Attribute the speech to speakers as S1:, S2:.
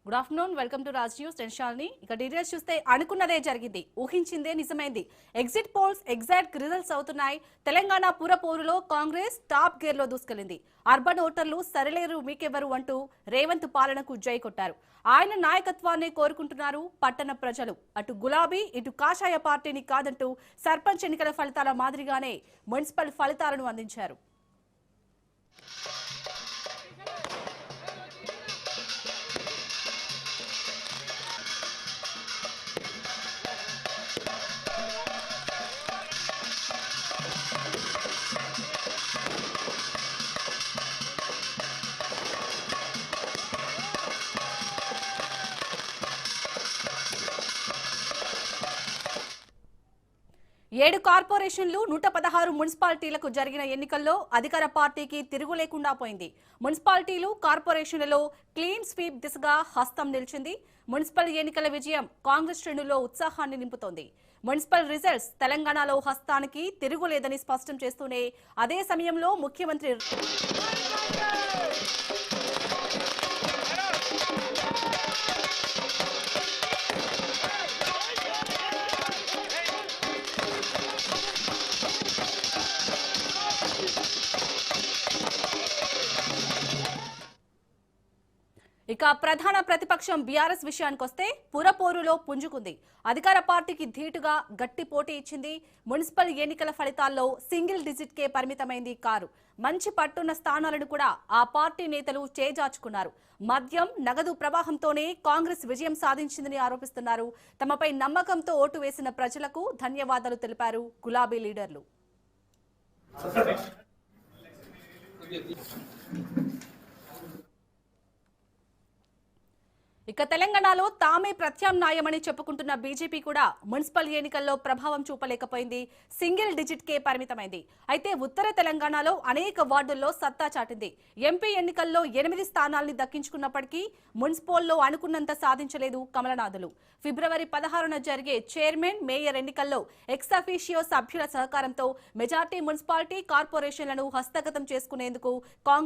S1: Good afternoon, welcome to Raj news. టెన్షాల్ని ఇక details చూస్తే అనుకున్నదే జరిగింది, ఊహించిందే నిజమైంది. ఎగ్జిట్ పోల్స్ ఎగ్జాక్ట్ రిజల్ట్స్ అవుతున్నాయి. తెలంగాణ పురపోరులో కాంగ్రెస్ టాప్ గేర్ లో దూసుకెళ్లింది. అర్బన్ ఓటర్లు సరిలేరు మీకెవరు అంటూ రేవంత్ పాలనకు జై కొట్టారు. ఆయన నాయకత్వాన్ని కోరుకుంటున్నారు పట్టణ ప్రజలు. అటు గులాబీ ఇటు కాషాయ పార్టీని కాదంటూ సర్పంచ్ ఎన్నికల ఫలితాల మాదిరిగానే మున్సిపల్ ఫలితాలను అందించారు. 7 కార్పొరేషన్లు 116 మున్సిపాలిటీలకు జరిగిన ఎన్నికల్లో అధికార పార్టీకి తిరుగు లేకుండా పోయింది. మున్సిపాలిటీలు కార్పొరేషన్లలో క్లీన్ స్వీప్ దిశగా హస్తం నిలిచింది. మున్సిపల్ ఎన్నికల విజయం కాంగ్రెస్ శ్రేణుల్లో ఉత్సాహాన్ని నింపుతోంది. మున్సిపల్ రిజల్ట్స్ తెలంగాణలో హస్తానికి తిరుగులేదని స్పష్టం చేస్తూనే అదే సమయంలో ముఖ్యమంత్రి ఇక ప్రధాన ప్రతిపక్షం బీఆర్ఎస్ విషయానికొస్తే పురపోరులో పుంజుకుంది. అధికార పార్టీకి ధీటుగా గట్టి పోటీ ఇచ్చింది. మున్సిపల్ ఎన్నికల ఫలితాల్లో సింగిల్ డిజిట్ కే పరిమితమైంది కారు. మంచి పట్టున్న స్థానాలను కూడా ఆ పార్టీ నేతలు చేజార్చుకున్నారు. మద్యం నగదు ప్రవాహంతోనే కాంగ్రెస్ విజయం సాధించిందని ఆరోపిస్తున్నారు. తమపై నమ్మకంతో ఓటు వేసిన ప్రజలకు ధన్యవాదాలు తెలిపారు గులాబీ లీడర్లు. ఇక తెలంగాణలో తామే ప్రత్యామ్నాయమని చెప్పుకుంటున్న బీజేపీ కూడా మున్సిపల్ ఎన్నికల్లో ప్రభావం చూపలేకపోయింది. సింగిల్ డిజిట్ కే పరిమితమైంది. అయితే ఉత్తర తెలంగాణలో అనేక వార్డుల్లో సత్తా చాటింది. ఎంపీ ఎన్నికల్లో 8 స్థానాల్ని దక్కించుకున్నప్పటికీ మున్సిపల్లో అనుకున్నంత సాధించలేదు కమలనాథులు. ఫిబ్రవరి 16న జరిగే చైర్మన్, మేయర్ ఎన్నికల్లో ఎక్స్ అఫీషియో సభ్యుల సహకారంతో మెజార్టీ మున్సిపాలిటీ కార్పొరేషన్లను హస్తగతం చేసుకునేందుకు కాంగ్రెస్